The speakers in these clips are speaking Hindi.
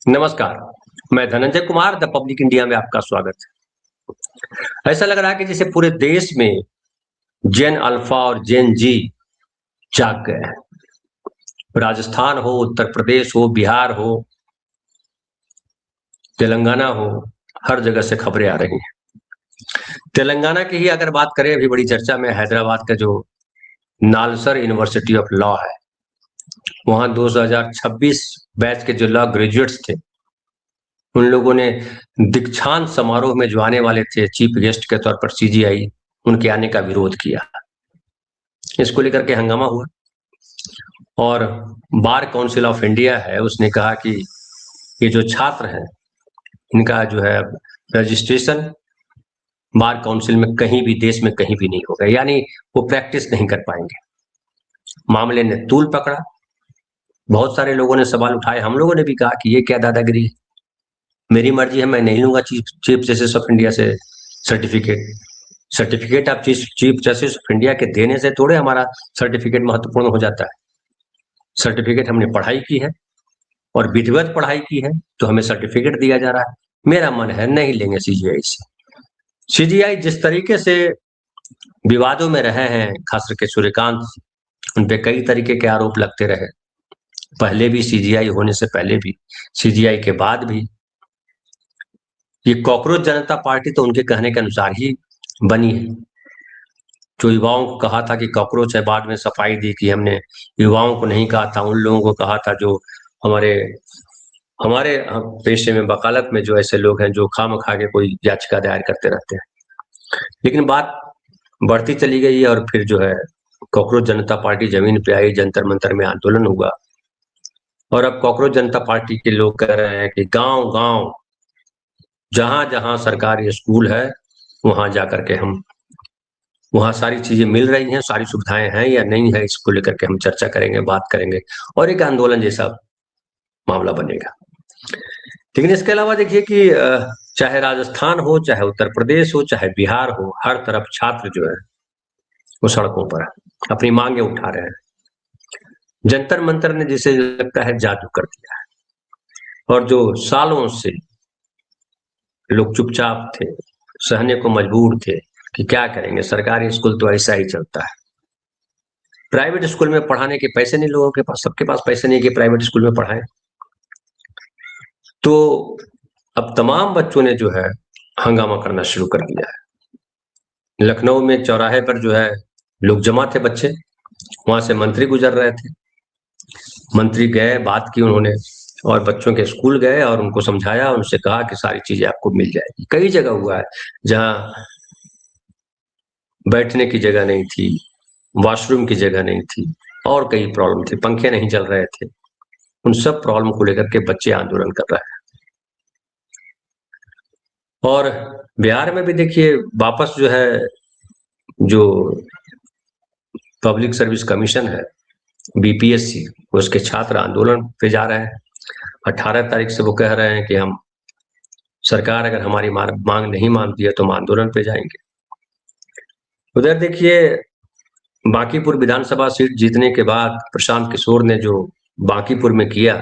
नमस्कार, मैं Dhananjay Kumar the public India में आपका स्वागत है। ऐसा लग रहा है कि जैसे पूरे देश में जेन अल्फा और जेन जी जाग गए हैं। राजस्थान हो, उत्तर प्रदेश हो, बिहार हो, तेलंगाना हो, हर जगह से खबरें आ रही हैं। तेलंगाना की ही अगर बात करें, अभी बड़ी चर्चा में हैदराबाद का जो नालसर यूनिवर्सिटी ऑफ लॉ है, वहाँ 2026 बैच के जो लॉ ग्रेजुएट्स थे, उन लोगों ने दीक्षांत समारोह में जो आने वाले थे चीफ गेस्ट के तौर पर सीजीआई, उनके आने का विरोध किया। इसको लेकर के हंगामा हुआ और बार काउंसिल ऑफ इंडिया है, उसने कहा कि ये जो छात्र हैं, इनका जो है रजिस्ट्रेशन बार काउंसिल में कहीं भी, देश में कहीं भी नहीं होगा, यानी वो प्रैक्टिस नहीं कर पाएंगे। मामले ने तूल पकड़ा, बहुत सारे लोगों ने सवाल उठाए, हम लोगों ने भी कहा कि ये क्या दादागिरी है, मेरी मर्जी है, मैं नहीं लूंगा चीफ जस्टिस ऑफ इंडिया से सर्टिफिकेट आप चीफ जस्टिस ऑफ इंडिया के देने से थोड़े हमारा सर्टिफिकेट महत्वपूर्ण हो जाता है। सर्टिफिकेट हमने पढ़ाई की है और विधिवत पढ़ाई की है, तो हमें सर्टिफिकेट दिया जा रहा है। मेरा मन है नहीं लेंगे सीजीआई से। सीजीआई जिस तरीके से विवादों में रहे हैं, खास करके सूर्यकांत, उन पे कई तरीके के आरोप लगते रहे, पहले भी, सीजीआई होने से पहले भी, सीजीआई के बाद भी। ये कॉकरोच जनता पार्टी तो उनके कहने के अनुसार ही बनी है। जो युवाओं को कहा था कि कॉकरोच है, बाद में सफाई दी कि हमने युवाओं को नहीं कहा था, उन लोगों को कहा था जो हमारे हमारे पेशे में, वकालत में जो ऐसे लोग हैं जो खामखा के कोई याचिका दायर करते रहते हैं। लेकिन बात बढ़ती चली गई और फिर जो है कॉकरोच जनता पार्टी जमीन पे आई, जंतर मंतर में आंदोलन हुआ और अब कॉकरोच जनता पार्टी के लोग कह रहे हैं कि गांव गांव जहां जहां सरकारी स्कूल है, वहां जाकर के हम, वहाँ सारी चीजें मिल रही हैं, सारी सुविधाएं हैं या नहीं है, इसको लेकर के हम चर्चा करेंगे, बात करेंगे और एक आंदोलन जैसा मामला बनेगा। लेकिन इसके अलावा देखिए कि चाहे राजस्थान हो, चाहे उत्तर प्रदेश हो, चाहे बिहार हो, हर तरफ छात्र जो है वो सड़कों पर अपनी मांगे उठा रहे हैं। जंतर मंतर ने जिसे लगता है जादू कर दिया है और जो सालों से लोग चुपचाप थे, सहने को मजबूर थे कि क्या करेंगे, सरकारी स्कूल तो ऐसा ही चलता है, प्राइवेट स्कूल में पढ़ाने के पैसे नहीं लोगों के पास, सबके पास पैसे नहीं कि प्राइवेट स्कूल में पढ़ाएं। तो अब तमाम बच्चों ने जो है हंगामा करना शुरू कर दिया है। लखनऊ में चौराहे पर जो है लोग जमा थे, बच्चे, वहां से मंत्री गुजर रहे थे, मंत्री गए, बात की उन्होंने और बच्चों के स्कूल गए और उनको समझाया, उनसे कहा कि सारी चीजें आपको मिल जाएगी। कई जगह हुआ है जहां बैठने की जगह नहीं थी, वॉशरूम की जगह नहीं थी और कई प्रॉब्लम थी, पंखे नहीं चल रहे थे, उन सब प्रॉब्लम को लेकर के बच्चे आंदोलन कर रहे हैं। और बिहार में भी देखिए वापस जो है, जो पब्लिक सर्विस कमीशन है, बीपीएससी, उसके छात्र आंदोलन पे जा रहे हैं। 18 तारीख से वो कह रहे हैं कि हम, सरकार अगर हमारी मांग नहीं मानती है तो हम आंदोलन पे जाएंगे। उधर देखिए बांकीपुर विधानसभा सीट जीतने के बाद प्रशांत किशोर ने जो बांकीपुर में किया,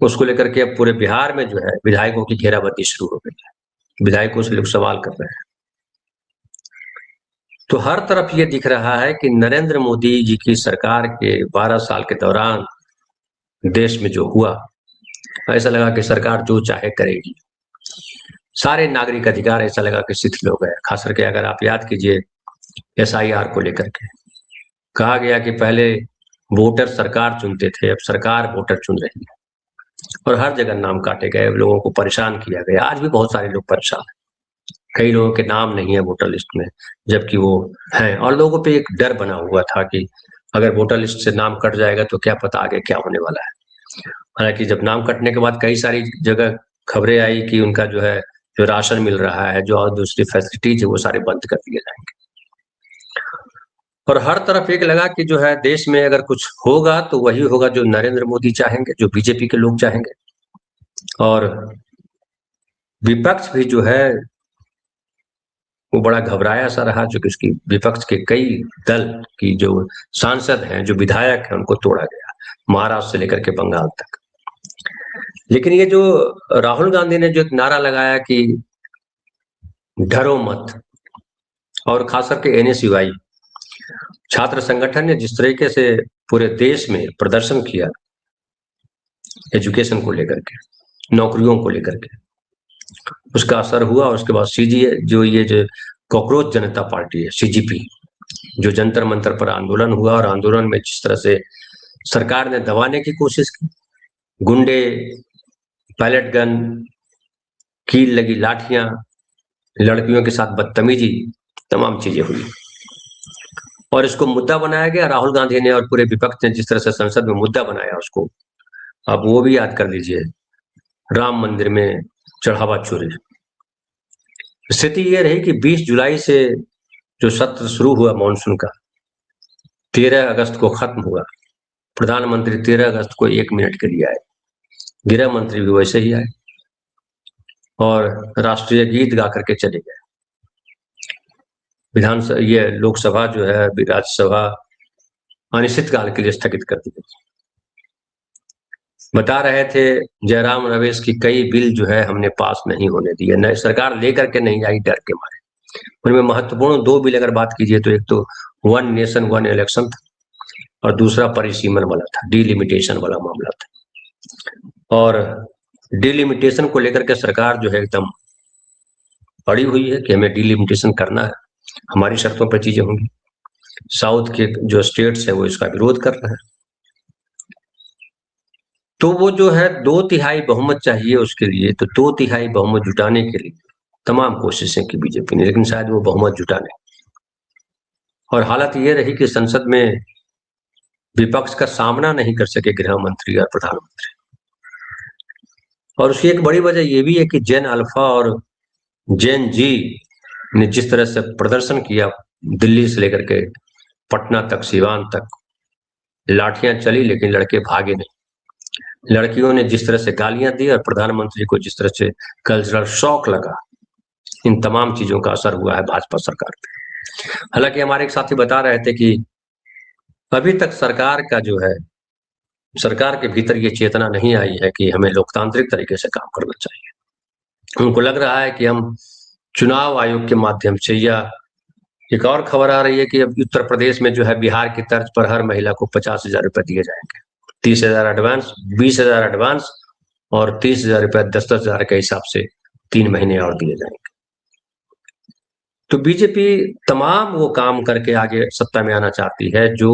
उसको लेकर के अब पूरे बिहार में जो है विधायकों की घेराबंदी शुरू हो गई है, विधायकों से लोग सवाल कर रहे हैं। तो हर तरफ ये दिख रहा है कि नरेंद्र मोदी जी की सरकार के 12 साल के दौरान देश में जो हुआ, ऐसा लगा कि सरकार जो चाहे करेगी। सारे नागरिक अधिकार ऐसा लगा कि शिथिल हो गए। खास करके अगर आप याद कीजिए एसआईआर को लेकर के कहा गया कि पहले वोटर सरकार चुनते थे, अब सरकार वोटर चुन रही है और हर जगह नाम काटे गए, लोगों को परेशान किया गया। आज भी बहुत सारे लोग परेशान हैं, कई लोगों के नाम नहीं है वोटर लिस्ट में, जबकि वो हैं, और लोगों पे एक डर बना हुआ था कि अगर वोटर लिस्ट से नाम कट जाएगा तो क्या पता आगे क्या होने वाला है। हालांकि जब नाम कटने के बाद कई सारी जगह खबरें आई कि उनका जो है, जो राशन मिल रहा है, जो और दूसरी फैसिलिटीज है, वो सारे बंद कर दिए जाएंगे। और हर तरफ एक लगा कि जो है देश में अगर कुछ होगा तो वही होगा जो नरेंद्र मोदी चाहेंगे, जो बीजेपी के लोग चाहेंगे। और विपक्ष भी जो है वो बड़ा घबराया सा रहा, जो कि उसकी विपक्ष के कई दल की जो सांसद हैं, जो विधायक हैं, उनको तोड़ा गया, महाराष्ट्र से लेकर के बंगाल तक। लेकिन ये जो राहुल गांधी ने जो एक नारा लगाया कि डरो मत, और खास करके एनएसयूआई छात्र संगठन ने जिस तरीके से पूरे देश में प्रदर्शन किया एजुकेशन को लेकर के, नौकरियों को लेकर के, उसका असर हुआ। उसके बाद सीजीए जो ये जो कॉकरोच जनता पार्टी है सीजीपी, जो जंतर मंतर पर आंदोलन हुआ, और आंदोलन में जिस तरह से सरकार ने दबाने की कोशिश की, गुंडे, पैलेट गन, कील लगी लाठियां, लड़कियों के साथ बदतमीजी, तमाम चीजें हुई और इसको मुद्दा बनाया गया। राहुल गांधी ने और पूरे विपक्ष ने जिस तरह से संसद में मुद्दा बनाया उसको, आप वो भी याद कर लीजिए, राम मंदिर में चढ़ावा चोरी। स्थिति ये रही कि 20 जुलाई से जो सत्र शुरू हुआ मानसून का, 13 अगस्त को खत्म हुआ। प्रधानमंत्री 13 अगस्त को 1 मिनट के लिए आए, गृह मंत्री भी वैसे ही आए और राष्ट्रीय गीत गा करके चले गए। विधानसभा, ये लोकसभा जो है, राज्यसभा अनिश्चितकाल के लिए स्थगित कर दी गई। बता रहे थे जयराम रमेश की कई बिल जो है हमने पास नहीं होने दिए, नई सरकार लेकर के नहीं आई डर के मारे। उनमें महत्वपूर्ण 2 बिल अगर बात कीजिए तो एक तो वन नेशन वन इलेक्शन था और दूसरा परिसीमन वाला था, डिलिमिटेशन वाला मामला था। और डिलिमिटेशन को लेकर के सरकार जो है एकदम अड़ी हुई है कि हमें डिलिमिटेशन करना है, हमारी शर्तों पर चीजें होंगी। साउथ के जो स्टेट्स है वो इसका विरोध कर रहे हैं। तो वो जो है 2/3 बहुमत चाहिए उसके लिए, तो 2/3 बहुमत जुटाने के लिए तमाम कोशिशें की बीजेपी ने, लेकिन शायद वो बहुमत जुटा नहीं। और हालत ये रही कि संसद में विपक्ष का सामना नहीं कर सके गृह मंत्री और प्रधानमंत्री। और उसकी एक बड़ी वजह ये भी है कि जेन अल्फा और जेन जी ने जिस तरह से प्रदर्शन किया, दिल्ली से लेकर के पटना तक, सीवान तक लाठियां चली लेकिन लड़के भागे नहीं। लड़कियों ने जिस तरह से गालियां दी और प्रधानमंत्री को जिस तरह से कल्चरल शॉक लगा, इन तमाम चीजों का असर हुआ है भाजपा सरकार पे। हालांकि हमारे एक साथी बता रहे थे कि अभी तक सरकार का जो है, सरकार के भीतर ये चेतना नहीं आई है कि हमें लोकतांत्रिक तरीके से काम करना चाहिए। उनको लग रहा है कि हम चुनाव आयोग के माध्यम से, या एक और खबर आ रही है कि अब उत्तर प्रदेश में जो है बिहार की तर्ज पर हर महिला को 50,000 रुपए दिए जाएंगे, 30,000 एडवांस, 20,000 एडवांस और 30,000 रुपए 10-10,000 के हिसाब से 3 महीने और दिए जाएंगे। तो बीजेपी तमाम वो काम करके आगे सत्ता में आना चाहती है जो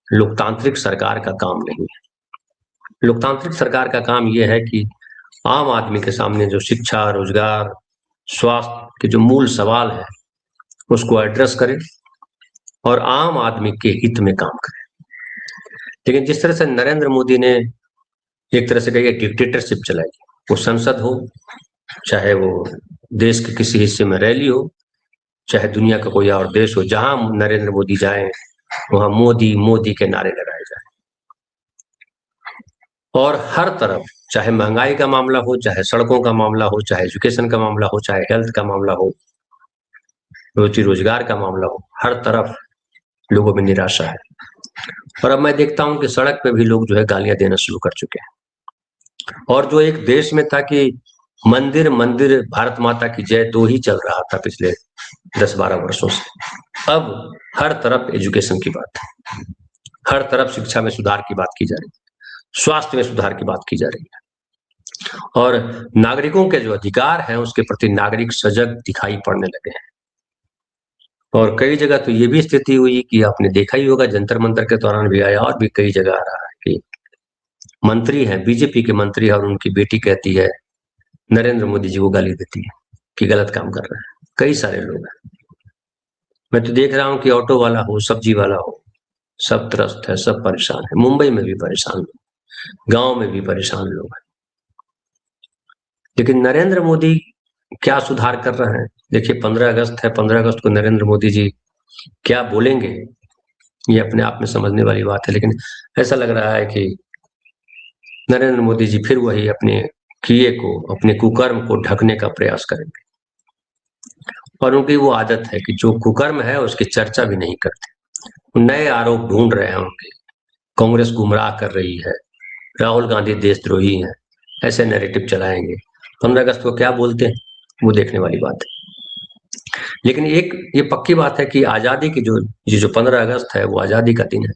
लोकतांत्रिक सरकार का काम नहीं है। लोकतांत्रिक सरकार का काम यह है कि आम आदमी के सामने जो शिक्षा, रोजगार, स्वास्थ्य के जो मूल सवाल है उसको एड्रेस करे और आम आदमी के हित में काम करे। लेकिन जिस तरह से नरेंद्र मोदी ने एक तरह से कही डिक्टेटरशिप चलाई, वो संसद हो, चाहे वो देश के किसी हिस्से में रैली हो, चाहे दुनिया का कोई और देश हो, जहां नरेंद्र मोदी जाए वहां मोदी मोदी के नारे लगाए जाए। और हर तरफ, चाहे महंगाई का मामला हो, चाहे सड़कों का मामला हो, चाहे एजुकेशन का मामला हो, चाहे हेल्थ का मामला हो, रोजी रोजगार का मामला हो, हर तरफ लोगों में निराशा है। और अब मैं देखता हूं कि सड़क पे भी लोग जो है गालियां देना शुरू कर चुके हैं। और जो एक देश में था कि मंदिर मंदिर भारत माता की जय तो ही चल रहा था पिछले 10-12 वर्षों से, अब हर तरफ एजुकेशन की बात है, हर तरफ शिक्षा में सुधार की बात की जा रही है, स्वास्थ्य में सुधार की बात की जा रही है, और नागरिकों के जो अधिकार हैं उसके प्रति नागरिक सजग दिखाई पड़ने लगे हैं। और कई जगह तो ये भी स्थिति हुई कि आपने देखा ही होगा, जंतर मंतर के दौरान भी आया और भी कई जगह आ रहा है कि मंत्री हैं, बीजेपी के मंत्री और उनकी बेटी कहती है, नरेंद्र मोदी जी को गाली देती है कि गलत काम कर रहे हैं। कई सारे लोग हैं, मैं तो देख रहा हूं कि ऑटो वाला हो, सब्जी वाला हो, सब त्रस्त है, सब परेशान है। मुंबई में भी परेशान लोग, गांव में भी परेशान लोग हैं। लेकिन नरेंद्र मोदी क्या सुधार कर रहे हैं? देखिए 15 अगस्त है, 15 अगस्त को नरेंद्र मोदी जी क्या बोलेंगे ये अपने आप में समझने वाली बात है। लेकिन ऐसा लग रहा है कि नरेंद्र मोदी जी फिर वही अपने किए को, अपने कुकर्म को ढकने का प्रयास करेंगे। और उनकी वो आदत है कि जो कुकर्म है उसकी चर्चा भी नहीं करते, नए आरोप ढूंढ रहे हैं उनके। कांग्रेस गुमराह कर रही है, राहुल गांधी देशद्रोही हैं, ऐसे नैरेटिव चलाएंगे। 15 अगस्त को क्या बोलते हैं वो देखने वाली बात है। लेकिन एक ये पक्की बात है कि आज़ादी की जो 15 अगस्त है वो आज़ादी का दिन है।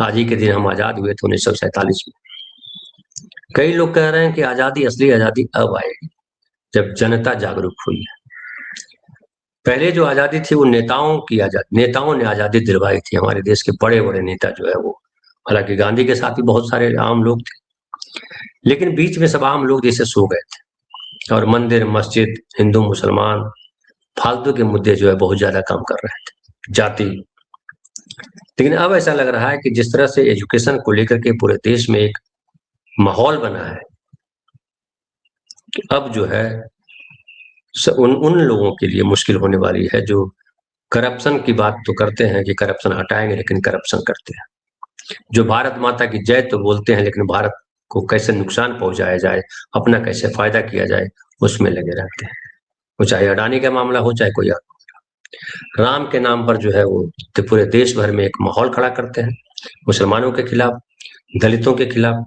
आज ही के दिन हम आज़ाद हुए थे 1947 में। कई लोग कह रहे हैं कि आज़ादी, असली आज़ादी अब आएगी जब जनता जागरूक हुई है। पहले जो आज़ादी थी वो नेताओं ने आज़ादी दिलवाई थी। हमारे देश के बड़े-बड़े नेता जो है वो, हालाँकि गांधी के साथ भी बहुत सारे आम लोग थे, लेकिन बीच में सब आम लोग जैसे सो गए थे और मंदिर, मस्जिद, हिंदू, मुसलमान, फालतू के मुद्दे जो है बहुत ज़्यादा काम कर रहे थे, जाति। लेकिन अब ऐसा लग रहा है कि जिस तरह से एजुकेशन को लेकर के पूरे देश में एक माहौल बना है, कि अब जो है उन लोगों के लिए मुश्किल होने वाली है जो करप्शन की बात तो करते हैं कि करप्शन हटाएंगे, लेकिन करप्शन करते हैं। जो भारत माता की जय तो बोलते हैं, लेकिन भारत को कैसे नुकसान पहुंचाया जाए, अपना कैसे फायदा किया जाए, उसमें लगे रहते हैं। वो चाहे अडानी का मामला हो, चाहे कोई और। राम के नाम पर जो है वो तो पूरे देश भर में एक माहौल खड़ा करते हैं, मुसलमानों के खिलाफ, दलितों के खिलाफ,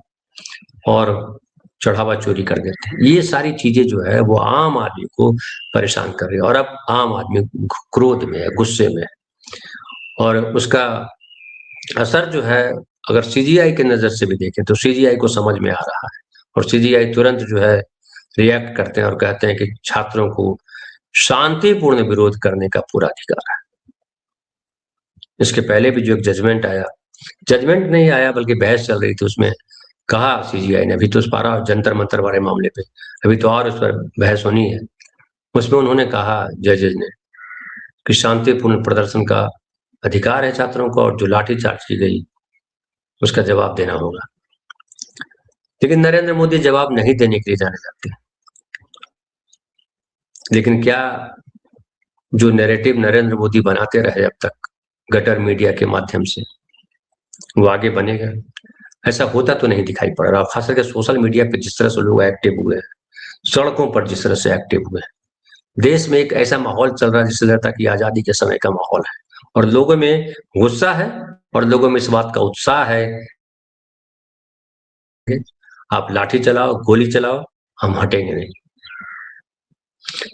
और चढ़ावा चोरी कर देते हैं। ये सारी चीजें जो है वो आम आदमी को परेशान कर रही है, और अब आम आदमी क्रोध में है, गुस्से में है, और उसका असर जो है अगर सीजीआई के नजर से भी देखें तो सीजीआई को समझ में आ रहा है, और सीजीआई तुरंत जो है रिएक्ट करते हैं और कहते हैं कि छात्रों को शांतिपूर्ण विरोध करने का पूरा अधिकार है। इसके पहले भी जो एक जजमेंट नहीं आया बल्कि बहस चल रही थी, उसमें कहा सीजीआई ने, अभी तो उस पारा जंतर मंतर वाले मामले पे अभी तो और उस पर बहस होनी है, उसमें उन्होंने कहा जजेज ने कि शांतिपूर्ण प्रदर्शन का अधिकार है छात्रों को, और जो लाठीचार्ज की गई उसका जवाब देना होगा। लेकिन नरेंद्र मोदी जवाब नहीं देने के लिए जाने जाते हैं। लेकिन क्या जो नैरेटिव नरेंद्र मोदी बनाते रहे अब तक गटर मीडिया के माध्यम से, वो आगे बनेगा? ऐसा होता तो नहीं दिखाई पड़ रहा। खास करके सोशल मीडिया पे जिस तरह से लोग एक्टिव हुए हैं, सड़कों पर जिस तरह से एक्टिव हुए हैं, देश में एक ऐसा माहौल चल रहा है जिससे लगता है कि आजादी के समय का माहौल है, और लोगों में गुस्सा है और लोगों में इस बात का उत्साह है, आप लाठी चलाओ, गोली चलाओ, हम हटेंगे नहीं।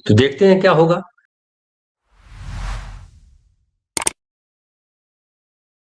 तो देखते हैं क्या होगा।